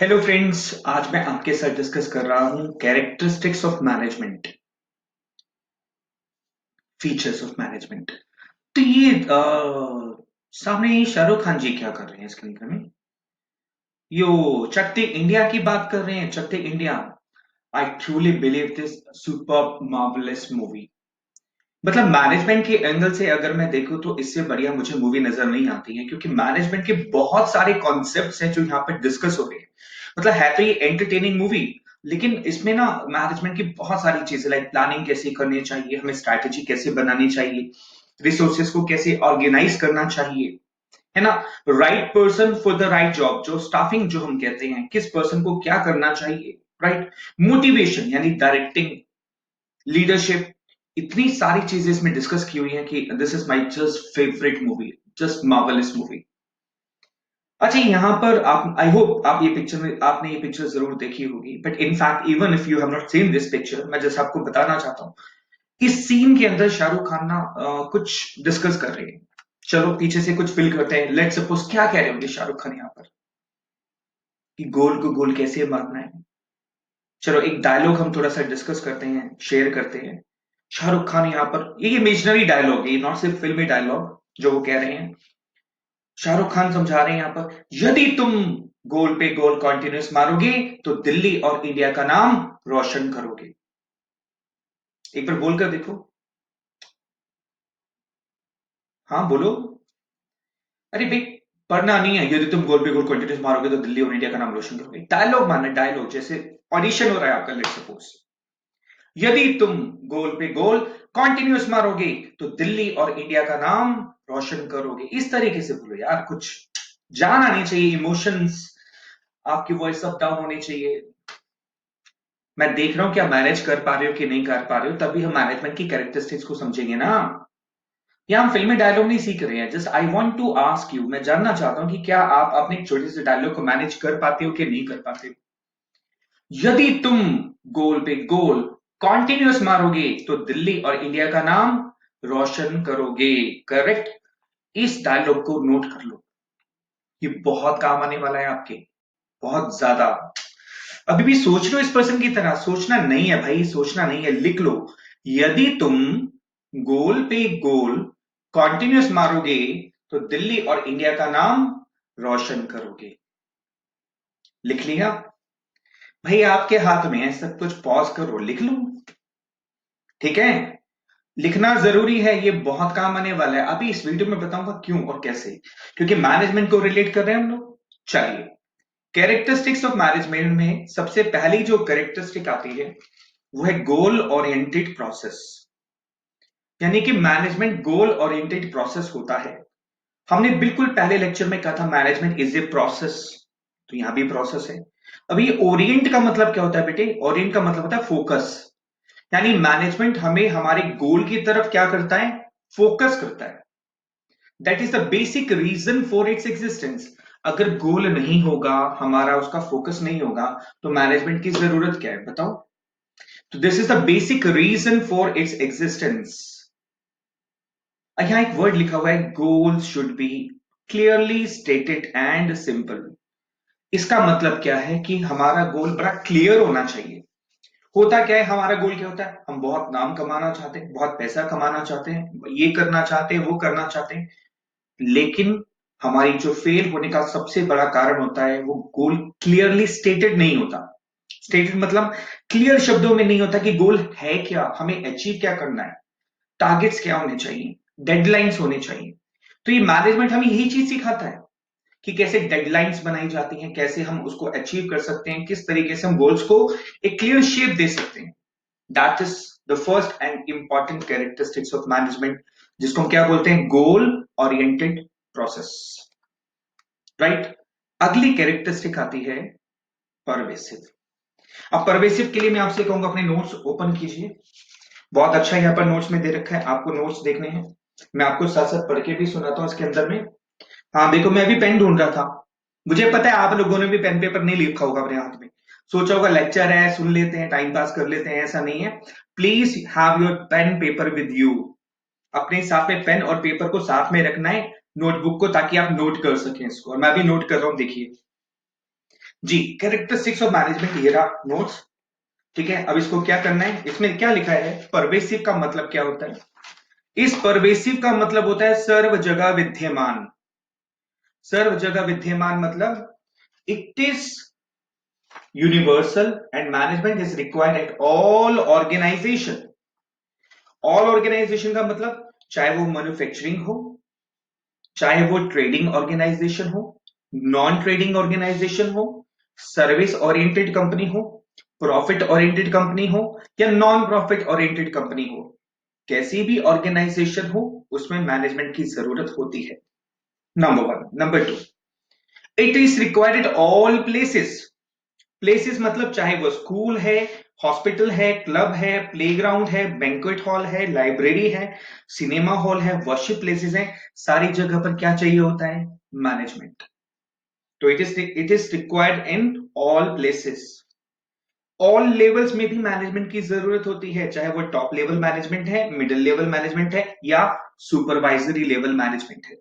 Hello friends. आज मैं आपके साथ डिस्कस कर रहा हूं characteristics of management, features of management. तो ये सामने शाहरुख खान जी क्या कर रहे हैं स्क्रीन पर में? यो चकते इंडिया की बात कर रहे हैं, Chak De India. I truly believe this super marvellous movie. मतलब मैनेजमेंट के एंगल से अगर मैं देखूं तो इससे बढ़िया मुझे मूवी नजर नहीं आती है, क्योंकि मैनेजमेंट के बहुत सारे कॉन्सेप्ट्स हैं जो यहाँ पे डिस्कस हो रहे हैं। मतलब है तो ये एंटरटेनिंग मूवी, लेकिन इसमें ना मैनेजमेंट की बहुत सारी चीजें, लाइक प्लानिंग कैसे करनी चाहिए, हमें स्ट्रैटेजी कैसे बनानी चाहिए, रिसोर्सेस को कैसे ऑर्गेनाइज करना चाहिए, है ना। Right person for the right job, जो स्टाफिंग जो हम कहते हैं, किस पर्सन को क्या करना चाहिए, राइट। मोटिवेशन यानी डायरेक्टिंग, लीडरशिप, इतनी सारी चीजें इसमें डिस्कस की हुई हैं कि this is my just favourite movie, just marvellous movie. अच्छा, यहाँ पर आप, आई होप आप ये पिक्चर में, आपने ये पिक्चर जरूर देखी होगी, but in fact even if you have not seen this picture, मैं जस्ट आपको बताना चाहता हूँ। इस सीन के अंदर शाहरुख खान ना कुछ डिस्कस कर रहे हैं। चलो पीछे से कुछ फील करते हैं। लेट्स सपोज क्या कह रहे होंगे शाहरुख खान यहाँ पर, कि गोल को गोल कैसे मारना है। चलो एक डायलॉग हम थोड़ा सा डिस्कस करते हैं, शेयर करते हैं। शाहरुख खान यहाँ पर, ये इमेजिनरी डायलॉग है, नॉट सिर्फ फिल्मी डायलॉग जो वो कह रहे हैं। शाहरुख खान समझा रहे हैं यहाँ पर, यदि तुम गोल पे गोल कॉन्टिन्यूस मारोगे तो दिल्ली और इंडिया का नाम रोशन करोगे। एक बार बोलकर देखो। हाँ बोलो। अरे भाई, पढ़ना नहीं है। यदि तुम गोल पे गोल कॉन्टिन्यूस मारोगे तो दिल्ली और इंडिया का नाम रोशन करोगे। डायलॉग मानना, डायलॉग जैसे ऑडिशन हो रहा है आपका, लेट्स सपोज। यदि तुम गोल पे गोल कॉन्टिन्यूस मारोगे तो दिल्ली और इंडिया का नाम रोशन करोगे। इस तरीके से बोलो यार, कुछ जान आनी चाहिए, इमोशंस, आपकी वॉइस अप डाउन होनी चाहिए। मैं देख रहा हूं क्या मैनेज कर पा रहे हो कि नहीं कर पा रहे हो, तभी हम मैनेजमेंट की कैरेक्टरिस्टिक्स को समझेंगे ना। या हम फिल्मी डायलॉग नहीं सीख रहे हैं। Just I want to ask you, मैं जानना चाहता हूं कि क्या आप अपने एक छोटे से डायलॉग को मैनेज कर पाते हो कि नहीं कर पाते हो। यदि तुम गोल पे गोल कॉन्टिन्यूस मारोगे तो दिल्ली और इंडिया का नाम रोशन करोगे। करेक्ट। इस डायलॉग को नोट कर लो, ये बहुत काम आने वाला है आपके, बहुत ज्यादा। अभी भी सोच लो, इस पर्सन की तरह सोचना नहीं है भाई, सोचना नहीं है, लिख लो। यदि तुम गोल पे गोल कॉन्टिन्यूस मारोगे तो दिल्ली और इंडिया का नाम रोशन करोगे। लिख लिया भाई, आपके हाथ में है सब कुछ। पॉज करो, लिख लो। ठीक है, लिखना जरूरी है, ये बहुत काम आने वाला है। अभी इस वीडियो में बताऊंगा क्यों और कैसे, क्योंकि मैनेजमेंट को रिलेट कर रहे हैं हम लोग। चलिए, कैरेक्टरिस्टिक्स ऑफ मैनेजमेंट में सबसे पहली जो कैरेक्टरिस्टिक आती है वो है गोल ओरिएंटेड प्रोसेस। यानी कि मैनेजमेंट गोल ओरिएंटेड प्रोसेस होता है। हमने बिल्कुल पहले लेक्चर में कहा था मैनेजमेंट इज ए प्रोसेस, तो यहां भी प्रोसेस है। अब ये ओरिएंट का मतलब क्या होता है बेटे? ओरिएंट का मतलब होता है फोकस। यानी मैनेजमेंट हमें हमारे गोल की तरफ क्या करता है? फोकस करता है। That is the basic reason for its existence. अगर गोल नहीं होगा हमारा, उसका फोकस नहीं होगा, तो मैनेजमेंट की जरूरत क्या है बताओ? तो this is the basic reason for its existence. यहां एक वर्ड लिखा हुआ है, goals should be clearly stated and simple. इसका मतलब क्या है कि हमारा गोल बड़ा क्लियर होना चाहिए। होता क्या है, हमारा गोल क्या होता है? हम बहुत नाम कमाना चाहते हैं, बहुत पैसा कमाना चाहते हैं, ये करना चाहते हैं, वो करना चाहते हैं। लेकिन हमारी जो फेल होने का सबसे बड़ा कारण होता है, वो गोल क्लियरली स्टेटेड नहीं होता। स्टेटेड मतलब क्लियर शब्दों में नहीं होता कि गोल है क्या, हमें अचीव क्या करना है, टारगेट्स क्या होने चाहिए, डेडलाइंस होने चाहिए। तो ये मैनेजमेंट हमें यही चीज सिखाता है कि कैसे डेडलाइंस बनाई जाती हैं, कैसे हम उसको अचीव कर सकते हैं, किस तरीके से हम गोल्स को एक क्लियर शेप दे सकते हैं। That is the first and important characteristics of management, जिसको हम क्या बोलते हैं? Goal oriented process, right. अगली कैरेक्टरिस्टिक आती है परवेसिव। अब परवेसिव के लिए मैं आपसे कहूंगा अपने नोट्स ओपन कीजिए। बहुत अच्छा यहाँ पर नोट्स में दे रखा है, आपको नोट्स देखने हैं। मैं आपको साथ साथ पढ़ के भी सुनाता हूँ इसके अंदर में। हाँ देखो, मैं भी पेन ढूंढ रहा था। मुझे पता है आप लोगों ने भी पेन पेपर नहीं लिखा होगा अपने हाथ में। सोचा होगा लेक्चर है, सुन लेते हैं, टाइम पास कर लेते हैं। ऐसा नहीं है। Please have your pen paper with you. अपने साथ में पेन और पेपर को साथ में रखना है, नोटबुक को, ताकि आप नोट कर सकें इसको। और मैं भी नोट कर रहा हूं, देखिए। जी, कैरेक्टरिस्टिक्स ऑफ मैनेजमेंट, ये रहा नोट्स। ठीक है, अब इसको क्या करना है, इसमें क्या लिखा है, परवेसिव का मतलब क्या होता है। इस परवेसिव का मतलब होता है सर्व जगह विद्यमान। सर्व जगह विद्यमान मतलब it is universal and management is required at all organization. All organization का मतलब चाहे वो मैन्युफैक्चरिंग हो, चाहे वो ट्रेडिंग ऑर्गेनाइजेशन हो, नॉन ट्रेडिंग ऑर्गेनाइजेशन हो, सर्विस ओरिएंटेड कंपनी हो, प्रॉफिट ओरिएंटेड कंपनी हो, या नॉन प्रॉफिट ओरिएंटेड कंपनी हो, कैसी भी ऑर्गेनाइजेशन हो उसमें मैनेजमेंट की जरूरत होती है। Number one. Number two, it is required at all places. Places मतलब चाहे वो स्कूल है, हॉस्पिटल है, क्लब है, प्लेग्राउंड है, बैंक्वेट हॉल है, लाइब्रेरी है, सिनेमा हॉल है, वर्शिप प्लेसेस है, सारी जगह पर क्या चाहिए होता है, मैनेजमेंट। तो it is required in all places. All levels में भी मैनेजमेंट की जरूरत होती है, चाहे वो टॉप लेवल मैनेजमेंट है, मिडिल लेवल मैनेजमेंट है, या सुपरवाइजरी लेवल मैनेजमेंट है।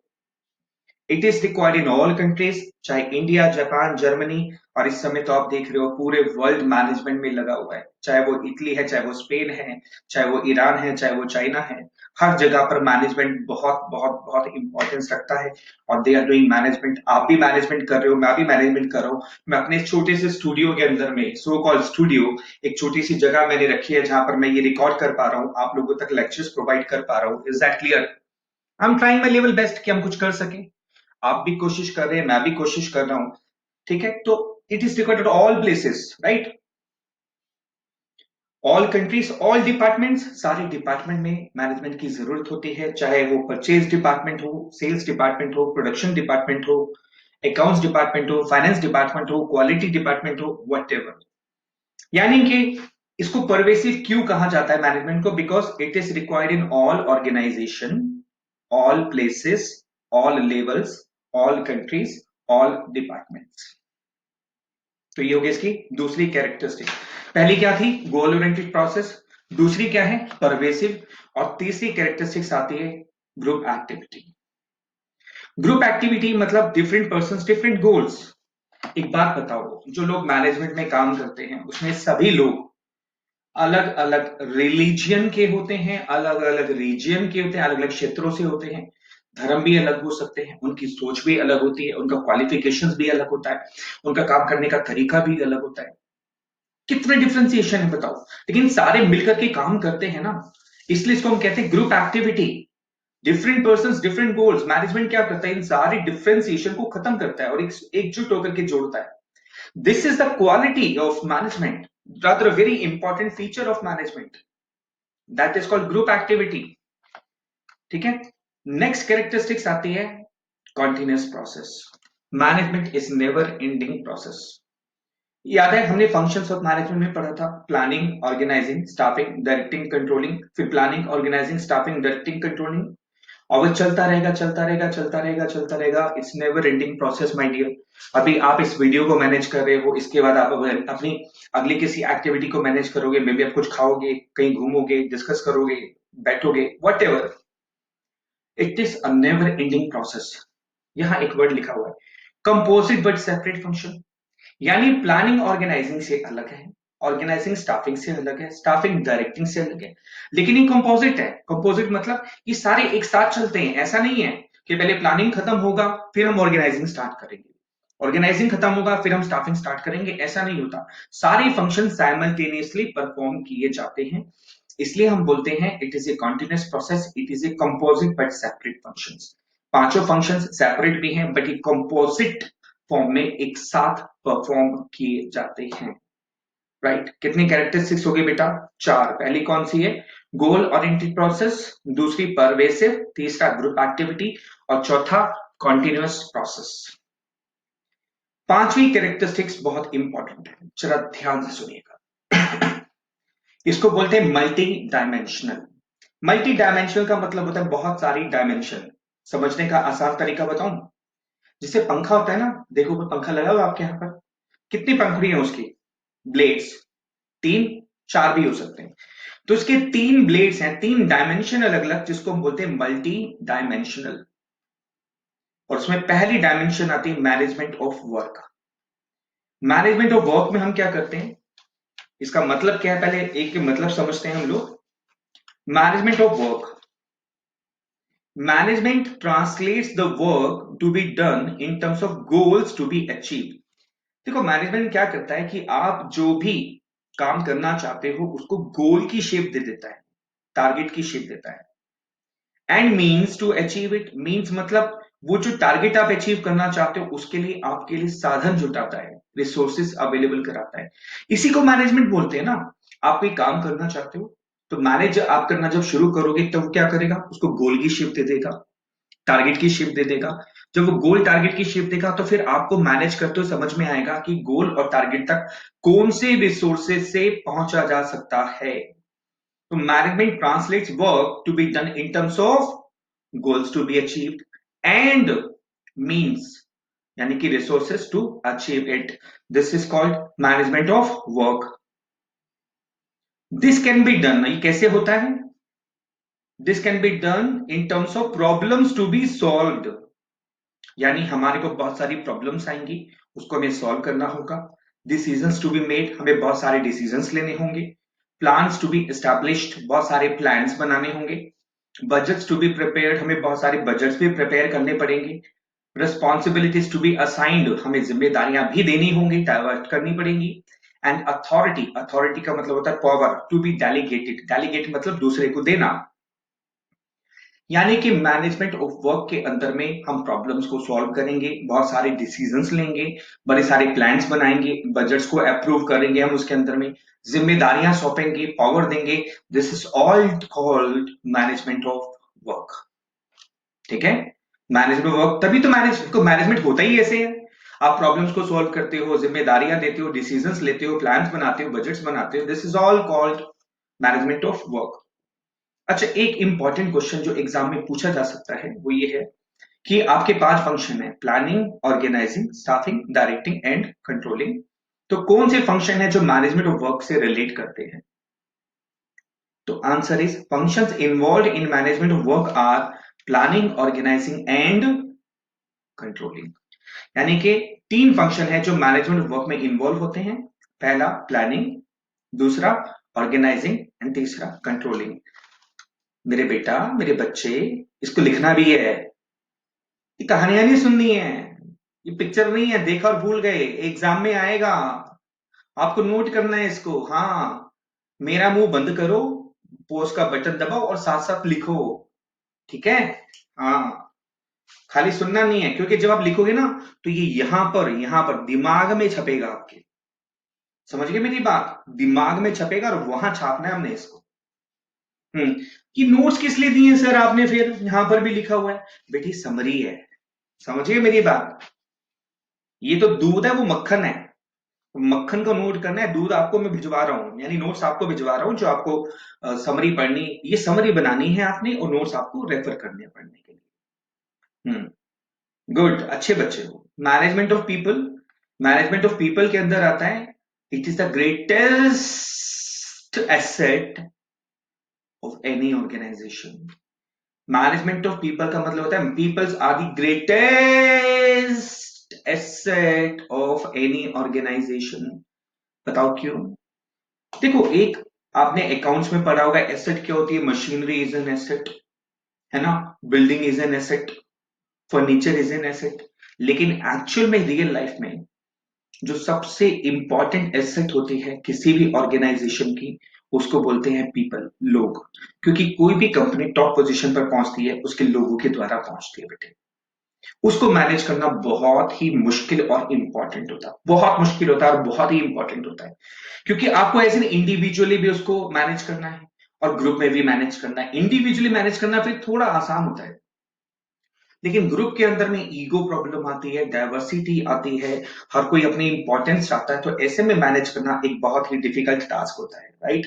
It is required in all countries, चाहे इंडिया, जापान, जर्मनी, और इस समय तो आप देख रहे हो पूरे वर्ल्ड मैनेजमेंट में लगा हुआ है, चाहे वो इटली है, चाहे वो स्पेन है, चाहे वो ईरान है, चाहे वो चाइना है। हर जगह पर मैनेजमेंट बहुत बहुत बहुत इंपॉर्टेंस रखता है। और दे आर डूइंग मैनेजमेंट, आप भी मैनेजमेंट कर रहे हो, मैं भी मैनेजमेंट कर रहा हूँ। मैं अपने छोटे से स्टूडियो के अंदर में, सो कॉल्ड स्टूडियो, एक छोटी सी जगह मैंने रखी है जहां पर मैं ये रिकॉर्ड कर पा रहा हूँ, आप लोगों तक लेक्चर्स प्रोवाइड कर पा रहा हूँ। Is that clear? I am trying my level best कि हम कुछ कर सकें। आप भी कोशिश कर रहे हैं, मैं भी कोशिश कर रहा हूं। ठीक है, तो it is required all places, right, all countries, all departments, सारे डिपार्टमेंट में मैनेजमेंट की जरूरत होती है, चाहे वो परचेज डिपार्टमेंट हो, सेल्स डिपार्टमेंट हो, प्रोडक्शन डिपार्टमेंट हो, अकाउंट्स डिपार्टमेंट हो, फाइनेंस डिपार्टमेंट हो, क्वालिटी डिपार्टमेंट हो, वट एवर। यानी कि इसको परवेसिव क्यों कहा जाता है मैनेजमेंट को, because it is required in all organization, all places, all levels, all countries, all departments. तो ये हो गई इसकी दूसरी कैरेक्टरिस्टिक। पहली क्या थी, गोल ओरिएंटेड प्रोसेस, दूसरी क्या है, परवेसिव, और तीसरी कैरेक्टरिस्टिक्स आती है ग्रुप एक्टिविटी। ग्रुप एक्टिविटी मतलब डिफरेंट पर्सन डिफरेंट गोल्स। एक बात बताओ, जो लोग मैनेजमेंट में काम करते हैं उसमें सभी लोग अलग अलग रिलीजियन के होते हैं, अलग अलग रीजियन के होते हैं, अलग अलग क्षेत्रों से होते हैं, धर्म भी अलग हो सकते हैं, उनकी सोच भी अलग होती है, उनका क्वालिफिकेशंस भी अलग होता है, उनका काम करने का तरीका भी अलग होता है। कितने डिफ्रेंसिएशन है बताओ, लेकिन सारे मिलकर के काम करते हैं ना, इसलिए इसको हम कहते हैं group activity. Different person different goals, management क्या करता है, इन सारी डिफ्रेंसिएशन को खत्म करता है और एकजुट होकर के जोड़ता है। This is the quality of management, rather a very important feature of management, that is called group activity। ठीक है, नेक्स्ट कैरेक्टरिस्टिक्स आती है continuous process. Management is never ending process. याद है हमने फंक्शंस ऑफ मैनेजमेंट में पढ़ा था, planning, organising, staffing, directing, controlling, फिर planning, organising, staffing, directing, controlling, और वो चलता रहेगा चलता रहेगा चलता रहेगा चलता रहेगा। It's never ending process my dear. अभी आप इस वीडियो को मैनेज कर रहे हो, इसके बाद आप अपनी अगली किसी एक्टिविटी को मैनेज करोगे, मे बी आप कुछ खाओगे, कहीं घूमोगे, डिस्कस करोगे, बैठोगे, what ever. It is a never ending process. यहां एक वर्ड लिखा हुआ है, कंपोजिट बट सेपरेट फंक्शन। यानी प्लानिंग ऑर्गेनाइजिंग से अलग है, ऑर्गेनाइजिंग स्टाफिंग से अलग है, स्टाफिंग डायरेक्टिंग से अलग है, लेकिन ये कंपोजिट है। कंपोजिट मतलब ये सारे एक साथ चलते हैं। ऐसा नहीं है कि पहले प्लानिंग खत्म होगा फिर हम ऑर्गेनाइजिंग स्टार्ट करेंगे, ऑर्गेनाइजिंग खत्म होगा फिर हम स्टाफिंग स्टार्ट करेंगे, ऐसा नहीं होता। सारे फंक्शन साइमल्टेनियसली परफॉर्म किए जाते हैं, इसलिए हम बोलते हैं it is a continuous process, it is a composite but separate functions. पांचों फंक्शंस सेपरेट भी हैं बट ये कंपोजिट फॉर्म में एक साथ परफॉर्म किए जाते हैं, राइट। कितनी कैरेक्टरिस्टिक्स हो गई बेटा, चार। पहली कौन सी है, गोल ओरिएंटेड प्रोसेस, दूसरी परवेसिव, तीसरा ग्रुप एक्टिविटी, और चौथा कॉन्टिन्यूअस प्रोसेस। पांचवी कैरेक्टरिस्टिक्स बहुत इंपॉर्टेंट है, जरा ध्यान से सुनिएगा। इसको बोलते हैं मल्टी डायमेंशनल। मल्टी डायमेंशनल का मतलब होता है बहुत सारी डायमेंशन। समझने का आसान तरीका बताऊं, जिससे पंखा होता है ना, देखो कोई पंखा लगा हुआ आपके यहाँ पर, कितनी पंखुड़ी है उसकी, ब्लेड्स, तीन, चार भी हो सकते हैं। तो इसके तीन ब्लेड्स हैं, तीन डायमेंशन अलग अलग, जिसको हम बोलते हैं मल्टी डायमेंशनल। और उसमें पहली डायमेंशन आती है management of work. Management of work में हम क्या करते हैं, इसका मतलब क्या है, पहले एक के मतलब समझते हैं हम लोग। Management of work, management translates the work to be done in terms of goals to be achieve. देखो मैनेजमेंट क्या करता है कि आप जो भी काम करना चाहते हो उसको गोल की शेप दे देता है, टारगेट की शेप देता है। And means to achieve it, means मतलब वो जो टारगेट आप अचीव करना चाहते हो उसके लिए आपके लिए साधन जुटाता है, रिसोर्सेस अवेलेबल कराता है। इसी को मैनेजमेंट बोलते हैं ना। आप कोई काम करना चाहते हो तो मैनेज आप करना जब शुरू करोगे तब वो क्या करेगा, उसको गोल की शेप दे देगा, टारगेट की शेप दे देगा। जब वो गोल टारगेट की शेप देगा तो फिर आपको मैनेज करते हुए समझ में आएगा कि गोल और टारगेट तक कौन से रिसोर्सेज से पहुंचा जा सकता है। तो management translates work to be done in terms of goals to be achieved and means यानी कि resources to achieve it. This is called management of work. This can be done, ये कैसे होता है? This can be done in terms of problems to be solved. यानी हमारे को बहुत सारी प्रॉब्लम्स आएंगी, उसको हमें सॉल्व करना होगा। डिसीजंस टू बी मेड, हमें बहुत सारे डिसीजंस लेने होंगे। प्लान्स टू बी एस्टैब्लिश्ड, बहुत सारे प्लान्स बनाने होंगे। बजट्स टू बी प्रिपेयर्ड, हमें बहुत सारे बजट्स भी प्रिपेयर करने पड़ेंगे। रिस्पॉन्सिबिलिटीज टू बी असाइंड, हमें जिम्मेदारियां भी देनी होंगी, डाइवर्ट करनी पड़ेंगी। एंड अथॉरिटी, अथॉरिटी का मतलब होता है power, to be delegated, delegate मतलब दूसरे को देना। यानी कि मैनेजमेंट ऑफ वर्क के अंदर में हम प्रॉब्लम्स को सॉल्व करेंगे, बहुत सारे डिसीजंस लेंगे, बड़े सारे प्लान्स बनाएंगे, बजट्स को अप्रूव करेंगे, हम उसके अंदर में जिम्मेदारियां सौंपेंगे, पावर देंगे। This is all called management of work. ठीक है, मैनेजमेंट वर्क, तभी तो मैनेजमेंट होता ही ऐसे है। आप प्रॉब्लम्स को सॉल्व करते हो, जिम्मेदारियां देते हो, डिसीजंस लेते हो, प्लान्स बनाते हो, बजट्स बनाते हो। This is all called management of work. अच्छा, एक इंपॉर्टेंट क्वेश्चन जो एग्जाम में पूछा जा सकता है वो ये है कि आपके 5 फंक्शन है, planning, organising, staffing, directing and controlling. तो कौन से फंक्शन है जो मैनेजमेंट ऑफ वर्क से रिलेट करते हैं? तो answer is functions involved in management of work are planning, organizing and controlling. यानी कि 3 फंक्शन है जो मैनेजमेंट ऑफ वर्क में इन्वॉल्व होते हैं। पहला प्लानिंग, दूसरा ऑर्गेनाइजिंग एंड तीसरा कंट्रोलिंग। मेरे बेटा, मेरे बच्चे, इसको लिखना भी है, ये कहानियां नहीं सुननी है, ये पिक्चर नहीं है देखा और भूल गए, एग्जाम में आएगा, आपको नोट करना है इसको। हाँ, मेरा मुंह बंद करो, पोस्ट का बटन दबाओ और साथ साथ लिखो। ठीक है? हाँ, खाली सुनना नहीं है, क्योंकि जब आप लिखोगे ना तो ये यहां पर दिमाग में छपेगा आपके। समझ गए मेरी बात? दिमाग में छपेगा और वहां छापना है हमने इसको। हम्म। कि नोट्स किस लिए दिए सर आपने, फिर यहां पर भी लिखा हुआ है। बेटी समरी है, समझिए मेरी बात। ये तो दूध है, वो मक्खन है। मक्खन को नोट करना है, दूध आपको मैं भिजवा रहा हूं, यानी नोट्स आपको भिजवा रहा हूं जो आपको समरी पढ़नी, ये समरी बनानी है आपने और नोट्स आपको रेफर करने हैं पढ़ने के लिए। गुड, अच्छे बच्चे हो। Management of people, management of people के अंदर आता है, it is the greatest asset of any organization. Management of people का मतलब होता है peoples are the greatest asset of any organization. बताओ क्यों? देखो, एक आपने अकाउंट्स में पढ़ा होगा, एसेट क्या होती है? मशीनरी इज एन एसेट, है ना? Building is an asset, furniture is an asset. लेकिन एक्चुअल में रियल लाइफ में जो सबसे इंपॉर्टेंट एसेट होती है किसी भी ऑर्गेनाइजेशन की, उसको बोलते हैं पीपल, लोग। क्योंकि कोई भी कंपनी टॉप पोजीशन पर पहुंचती है उसके लोगों के द्वारा पहुंचती है बेटे। उसको मैनेज करना बहुत ही मुश्किल और इंपॉर्टेंट होता है, बहुत मुश्किल होता है और बहुत ही इंपॉर्टेंट होता है। क्योंकि आपको ऐसे इंडिविजुअली भी उसको मैनेज करना है और ग्रुप में भी मैनेज करना है। इंडिविजुअली मैनेज करना फिर थोड़ा आसान होता है, लेकिन ग्रुप के अंदर में ईगो प्रॉब्लम आती है, डाइवर्सिटी आती है, हर कोई अपनी इंपॉर्टेंस चाहता है, तो ऐसे में मैनेज करना एक बहुत ही डिफिकल्ट टास्क होता है, राइट?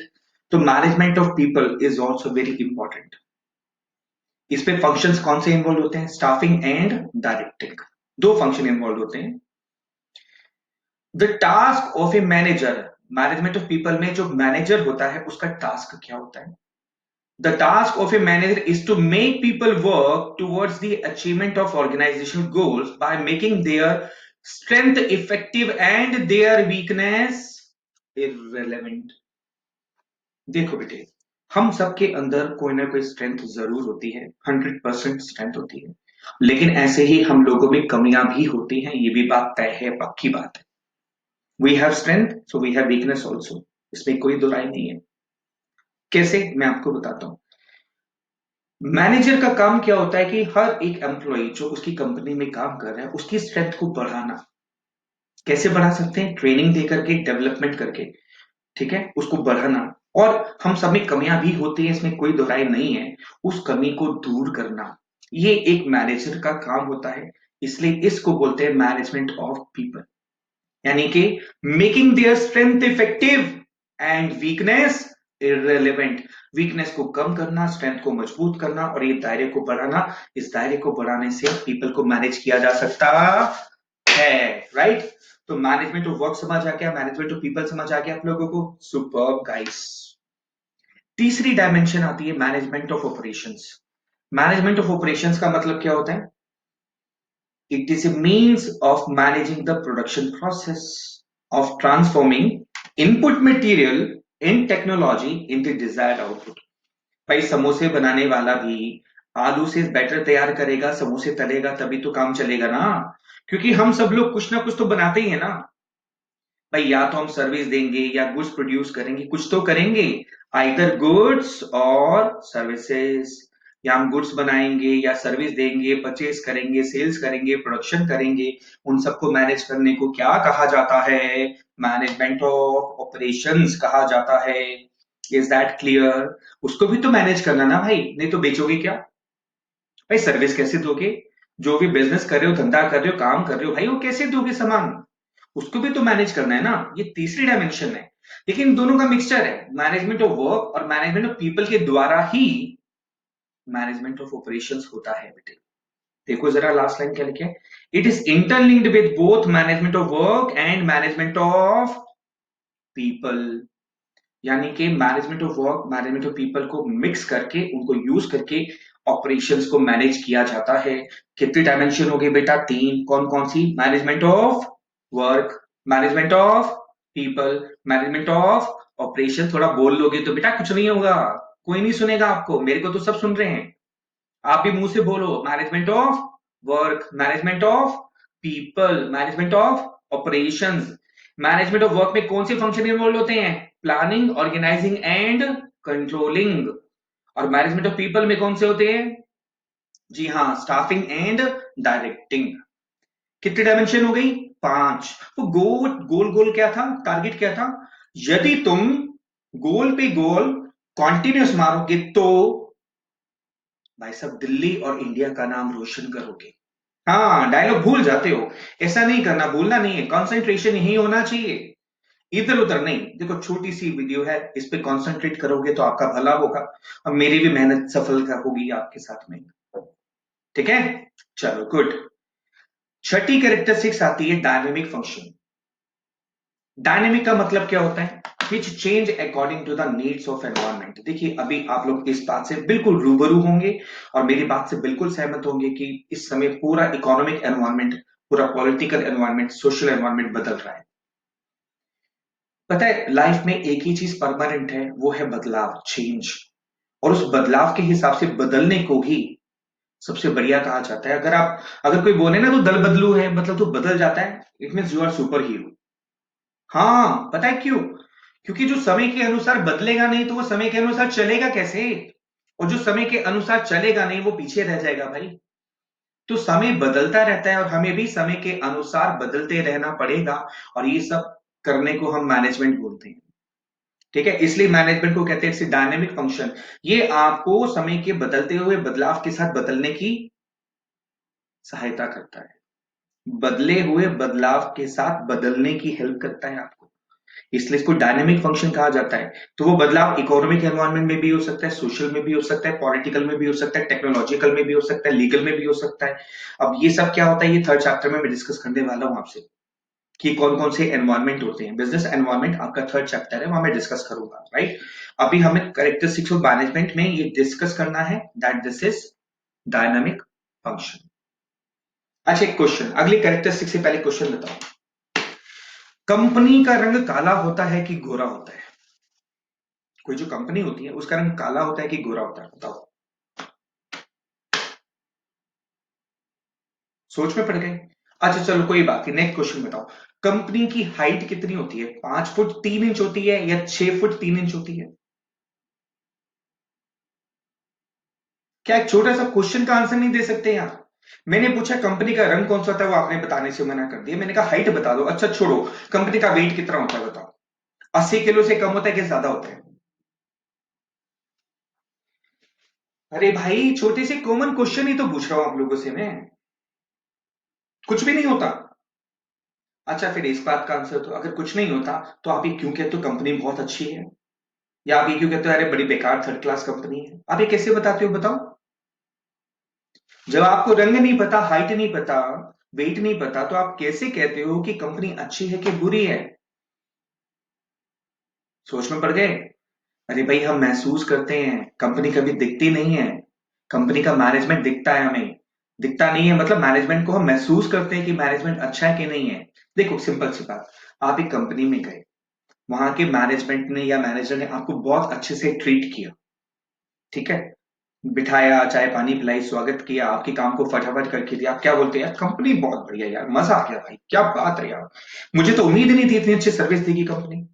तो management of people is also very important. इस पे फंक्शंस कौन से इन्वॉल्व होते हैं? Staffing and directing, 2 function involve होते हैं। The task of a manager, management of people में जो मैनेजर होता है उसका टास्क क्या होता है? The task of a manager is to make people work towards the achievement of organizational goals by making their strength effective and their weakness irrelevant. देखो बेटे, हम सबके अंदर कोई ना कोई स्ट्रेंथ जरूर होती है, 100% स्ट्रेंथ होती है, लेकिन ऐसे ही हम लोगों में कमियां भी होती हैं, ये भी बात तय है, पक्की बात है। We have strength so we have weakness also, इसमें कोई दो राय नहीं है। कैसे, मैं आपको बताता हूं। मैनेजर का काम क्या होता है कि हर एक एम्प्लॉय जो उसकी कंपनी में काम कर रहा है उसकी स्ट्रेंथ को बढ़ाना। कैसे बढ़ा सकते हैं? ट्रेनिंग दे करके, डेवलपमेंट करके, ठीक है, उसको बढ़ाना। और हम सब में कमियां भी होती हैं, इसमें कोई दोहराई नहीं है, उस कमी को दूर करना, ये एक मैनेजर का काम होता है। इसलिए इसको बोलते हैं मैनेजमेंट ऑफ पीपल, यानी कि making their strength effective and weakness irrelevant. Weakness को कम करना, स्ट्रेंथ को मजबूत करना, और ये दायरे को बढ़ाना। इस दायरे को बढ़ाने से पीपल को मैनेज किया जा सकता है, राइट? तो मैनेजमेंट ऑफ वर्क समझ आ गया, मैनेजमेंट ऑफ पीपल समझ आ गया आप लोगों को। Superb guys. तीसरी डायमेंशन आती है management of operations. Management of operations का मतलब क्या होता है? It is a means of managing the production process of transforming input material in technology into desired output। भाई समोसे बनाने वाला भी आलू से बैटर तैयार करेगा, समोसे तलेगा, तभी तो काम चलेगा ना। क्योंकि हम सब लोग कुछ ना कुछ तो बनाते ही है ना भाई। या तो हम सर्विस देंगे या गुड्स प्रोड्यूस करेंगे, कुछ तो करेंगे, आइदर गुड्स और सर्विसेज। या हम गुड्स बनाएंगे या सर्विस देंगे, परचेज करेंगे, सेल्स करेंगे, प्रोडक्शन करेंगे। उन सबको मैनेज करने को क्या कहा जाता है? मैनेजमेंट ऑफ ऑपरेशंस कहा जाता है। Is that clear? उसको भी तो मैनेज करना ना भाई, नहीं तो बेचोगे क्या? भाई सर्विस कैसे दोगे? जो भी बिजनेस कर रहे हो, धंधा कर रहे हो, काम कर रहे हो भाई, वो कैसे दोगे सामान? उसको भी तो मैनेज करना है ना। ये तीसरी डायमेंशन है, लेकिन दोनों का मिक्सचर है। मैनेजमेंट ऑफ वर्क और मैनेजमेंट ऑफ पीपल के द्वारा ही मैनेजमेंट ऑफ ऑपरेशंस होता है बेटे। देखो जरा लास्ट लाइन क्या लिखे, it is interlinked with both management of work and management of people. यानी कि management of work, management of people को मिक्स करके, उनको यूज करके ऑपरेशंस को मैनेज किया जाता है। कितनी डायमेंशन हो गई बेटा? तीन। कौन कौन सी? Management of work, management of people, management of operation. थोड़ा बोल लोगे तो बेटा कुछ नहीं होगा, कोई नहीं सुनेगा आपको, मेरे को तो सब सुन रहे हैं। आप भी मुंह से बोलो, management of work, management of people, management of operations. Management of work में कौन से फंक्शन इन्वॉल्व होते हैं? Planning, organizing and controlling. और मैनेजमेंट ऑफ पीपल में कौन से होते हैं? जी हाँ, स्टाफिंग एंड डायरेक्टिंग। कितनी डायमेंशन हो गई? पांच। वो गोल गोल गोल क्या था? टारगेट क्या था? यदि तुम गोल पे गोल कॉन्टिन्यूस मारोगे तो भाई साहब दिल्ली और इंडिया का नाम रोशन करोगे। हाँ, डायलॉग भूल जाते हो, ऐसा नहीं करना, भूलना नहीं है, कंसंट्रेशन यही होना चाहिए, इधर उधर नहीं। देखो छोटी सी वीडियो है, इस पे कंसंट्रेट करोगे तो आपका भला होगा, और मेरी भी मेहनत सफल होगी आपके साथ में। ठीक है, चलो गुड। छठी कैरेक्टरिस्टिक्स आती है डायनेमिक फंक्शन। डायनेमिक का मतलब क्या होता है? Which change according to the needs of environment. देखिए अभी आप लोग इस बात से बिल्कुल रूबरू होंगे और मेरी बात से बिल्कुल सहमत होंगे कि इस समय पूरा इकोनॉमिक एनवायरमेंट, पूरा पॉलिटिकल एनवायरमेंट, सोशल एनवायरमेंट बदल रहा है। पता है लाइफ में एक ही चीज परमानेंट है, वो है बदलाव, चेंज। और उस बदलाव के हिसाब से बदलने को ही सबसे बढ़िया कहा जाता है। अगर कोई बोले ना तो दल बदलू है, मतलब तो बदल जाता है, it means you are super hero. हाँ, पता है क्यों? क्योंकि जो समय के अनुसार बदलेगा नहीं तो वो समय के अनुसार चलेगा कैसे? और जो समय के अनुसार चलेगा नहीं वो पीछे रह जाएगा भाई। तो समय बदलता रहता है और हमें भी समय के अनुसार बदलते रहना पड़ेगा। और ये सब करने को हम मैनेजमेंट बोलते हैं। ठीक है, इसलिए मैनेजमेंट को कहते हैं डायनेमिक फंक्शन। ये आपको समय के बदलते हुए बदलाव के साथ बदलने की सहायता करता है, बदले हुए बदलाव के साथ बदलने की हेल्प करता है आपको, इसलिए इसको डायनेमिक फंक्शन कहा जाता है। तो वो बदलाव इकोनॉमिक एनवायरनमेंट में भी हो सकता है, सोशल में भी हो सकता है, पॉलिटिकल में भी हो सकता है, टेक्नोलॉजिकल में भी हो सकता है, लीगल में भी हो सकता है। अब ये सब क्या होता है, ये थर्ड चैप्टर में मैं डिस्कस करने वाला हूं आपसे कि कौन कौन से एनवायरनमेंट होते हैं। बिजनेस एनवायरनमेंट आपका थर्ड चैप्टर है, वहां मैं डिस्कस करूंगा, राइट? अभी हमें कैरेक्टरिस्टिक्स ऑफ मैनेजमेंट में ये डिस्कस करना है that this is dynamic function. अच्छा एक क्वेश्चन, अगली कैरेक्टरिस्टिक से पहले क्वेश्चन बताओ, कंपनी का रंग काला होता है कि गोरा होता है? कोई जो कंपनी होती है उसका रंग काला होता है कि गोरा होता है, बताओ। सोच में पड़ गए? अच्छा चलो कोई बात नहीं, नेक्स्ट क्वेश्चन बताओ, कंपनी की हाइट कितनी होती है? 5 फुट 3 इंच होती है या 6 फुट 3 इंच होती है? क्या एक छोटा सा क्वेश्चन का आंसर नहीं दे सकते यार? मैंने पूछा कंपनी का रंग कौन सा होता है, वो आपने बताने से मना कर दिया। मैंने कहा हाइट बता दो। अच्छा छोड़ो, कंपनी का वेट कितना होता है बताओ? 80 किलो से कम होता है कि ज्यादा होता है? अरे भाई छोटे से कॉमन क्वेश्चन ही तो पूछ रहा हूं आप लोगों से मैं। कुछ भी नहीं होता? अच्छा फिर इस बात का आंसर, तो अगर कुछ नहीं होता तो आप ये क्यों कहते हो कंपनी बहुत अच्छी है? या आप ये क्यों कहते हो अरे बड़ी बेकार थर्ड क्लास कंपनी है? आप ये कैसे बताते हो बताओ? जब आपको रंग नहीं पता, हाइट नहीं पता, वेट नहीं पता, तो आप कैसे कहते हो कि कंपनी अच्छी है कि बुरी है? सोच में पड़ गए? अरे भाई हम महसूस करते हैं, कंपनी कभी दिखती नहीं है। कंपनी का मैनेजमेंट दिखता है हमें। दिखता नहीं है मतलब मैनेजमेंट को हम महसूस करते हैं कि मैनेजमेंट अच्छा है कि नहीं है। देखो सिंपल सी बात, आप एक कंपनी में गए, वहां के मैनेजमेंट ने या मैनेजर ने आपको बहुत अच्छे से ट्रीट किया, ठीक है, बिठाया, चाय पानी पिलाई, स्वागत किया, आपके काम को फटाफट करके दिया, आप क्या बोलते हैं यार कंपनी बहुत बढ़िया, यार मजा आ गया भाई, क्या बात है यार, मुझे तो उम्मीद ही नहीं थी इतनी अच्छी सर्विस देगी कंपनी।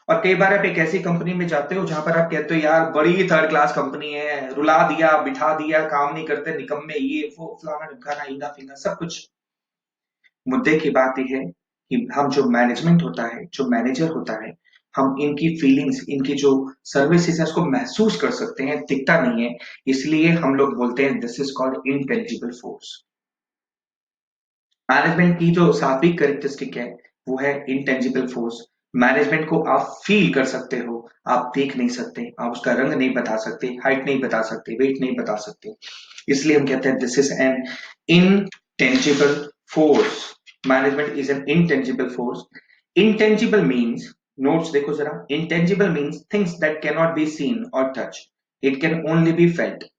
और कई बार आप एक ऐसी कंपनी में जाते हो जहां पर आप कहते हो यार बड़ी थर्ड क्लास कंपनी है, रुला दिया बिठा दिया, काम नहीं करते निकम्मे, ये वो फलाना ढिमकाना हींगा फिंगा सब कुछ। मुद्दे की बात यह है कि हम जो मैनेजमेंट होता है, जो मैनेजर होता है, हम इनकी फीलिंग्स, इनकी जो सर्विसेज है उसको महसूस कर सकते हैं, दिखता नहीं है। इसलिए हम लोग बोलते हैं this is called intangible force. Management की जो सात्विक कैरेक्टरिस्टिक है वो है इंटेंजिबल फोर्स। मैनेजमेंट को आप फील कर सकते हो, आप देख नहीं सकते, आप उसका रंग नहीं बता सकते, हाइट नहीं बता सकते, वेट नहीं बता सकते। इसलिए हम कहते हैं this is an intangible force. Management is an intangible force. Intangible means, notes देखो जरा, intangible means things that cannot be seen or touched. It can only be felt.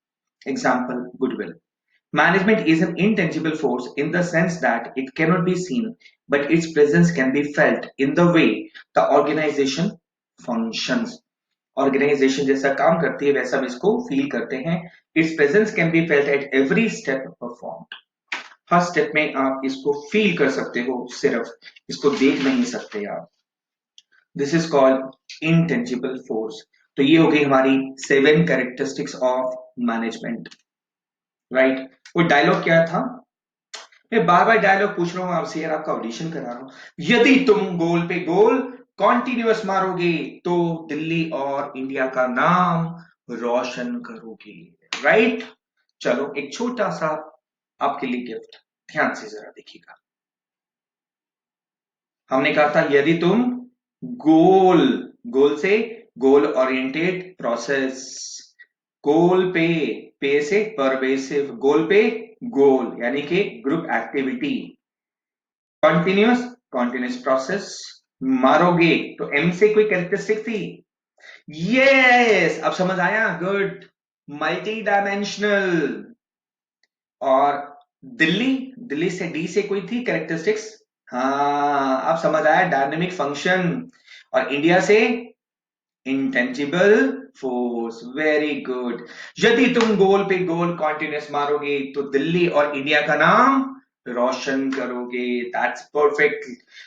Example, goodwill. Management is an intangible force in the sense that it cannot be seen, but its presence can be felt in the way the organization functions. Organization जैसा काम करती है वैसा हम इसको feel करते हैं। It's presence can be felt at every step perform. Her step में आप इसको फील कर सकते हो, सिर्फ इसको देख नहीं सकते आप। This is called intangible force. तो ये हो गई हमारी 7 कैरेक्टरिस्टिक्स ऑफ मैनेजमेंट, राइट? वो डायलॉग क्या था? मैं बार बार डायलॉग पूछ रहा हूं आपसे यार, आपका ऑडिशन करा रहा हूं। यदि तुम गोल पे गोल कॉन्टिन्यूअस मारोगे तो दिल्ली और इंडिया का नाम रोशन करोगे, राइट? चलो एक छोटा सा आपके लिए गिफ्ट, ध्यान से जरा देखिएगा। हमने कहा था यदि तुम गोल, गोल से गोल ओरिएंटेड प्रोसेस, गोल पे से परवेसिव, गोल पे गोल यानी कि group activity, continuous continuous process, मारोगे तो एम से कोई कैरेक्टरिस्टिक थी? यस, अब समझ आया, गुड। Multi dimensional. और दिल्ली, दिल्ली से डी से कोई थी कैरेक्टरिस्टिक्स? हाँ अब समझ आया, डायनेमिक फंक्शन। और इंडिया से इंटेंजिबल फोर्स, वेरी गुड। यदि तुम गोल पे गोल कॉन्टिन्यूस मारोगे तो दिल्ली और इंडिया का नाम रोशन करोगे, दैट्स परफेक्ट।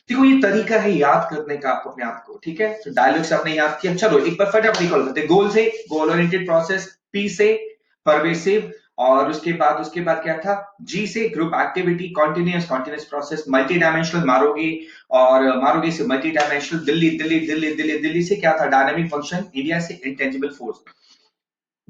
देखो ये तरीका है याद करने का आपको अपने आप को, ठीक है? तो डायलॉग से आपने याद किया, चलो एक बार फटाफट रिकॉल करते हैं। गोल से गोल ओरिएंटेड प्रोसेस, पी से परवेसिव, और उसके बाद क्या था? जी से group activity, continuous continuous process, multi dimensional मारोगे, और मारोगे से मल्टी डायमेंशनल, दिल्ली दिल्ली दिल्ली दिल्ली दिल्ली से क्या था? डायनामिक फंक्शन, इंडिया से इंटेंजिबल फोर्स।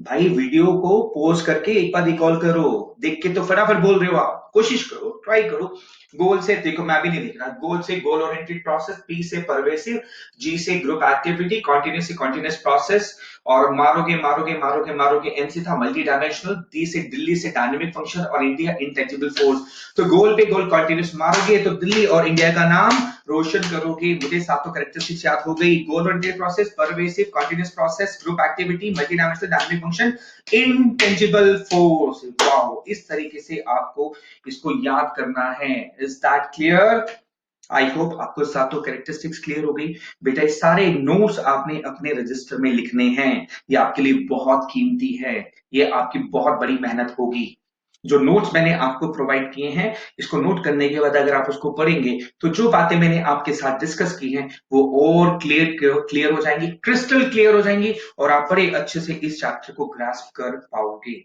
भाई वीडियो को पॉज करके एक बार रिकॉल करो, देख के तो फटाफट बोल रहे हो आप, कोशिश करो, ट्राई करो। गोल से देखो, मैं भी नहीं देख रहा, गोल से गोल ओरिएंटेड प्रोसेस, पी से परवेसिव, जी से ग्रुप एक्टिविटी, कॉन्टिन्यूस से कॉन्टिन्यूस प्रोसेस, और मारोगे मारोगे मारोगे मारोगे, एन से था मल्टी डायमेंशनल, डी से दिल्ली से डायनेमिक फंक्शन, और इंडिया इंटेंजिबल फोर्स। तो गोल पे गोल कॉन्टिन्यूस मारोगे तो दिल्ली और इंडिया का नाम रोशन करोगे। मुझे सातों कैरेक्टरिस्टिक्स याद हो गई, goal oriented process, pervasive continuous process, group activity, multi dimensional dynamic function, intangible force. Wow, इस तरीके से आपको इसको याद करना है। Is that clear? I hope आपको सातों कैरेक्टरिस्टिक्स क्लियर हो गई। बेटा ये सारे नोट्स आपने अपने रजिस्टर में लिखने हैं, ये आपके लिए बहुत कीमती है, ये आपकी बहुत बड़ी मेहनत होगी। जो नोट्स मैंने आपको प्रोवाइड किए हैं, इसको नोट करने के बाद अगर आप उसको पढ़ेंगे तो जो बातें मैंने आपके साथ डिस्कस की हैं वो और क्लियर हो जाएंगी, क्रिस्टल क्लियर हो जाएंगी, और आप बड़े अच्छे से इस चैप्टर को ग्रास्प कर पाओगे।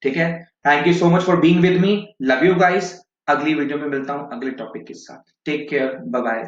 ठीक है? Thank you so much for being with me. Love you guys. अगली वीडियो में मिलता हूं अगले टॉपिक के साथ। Take care, bye bye.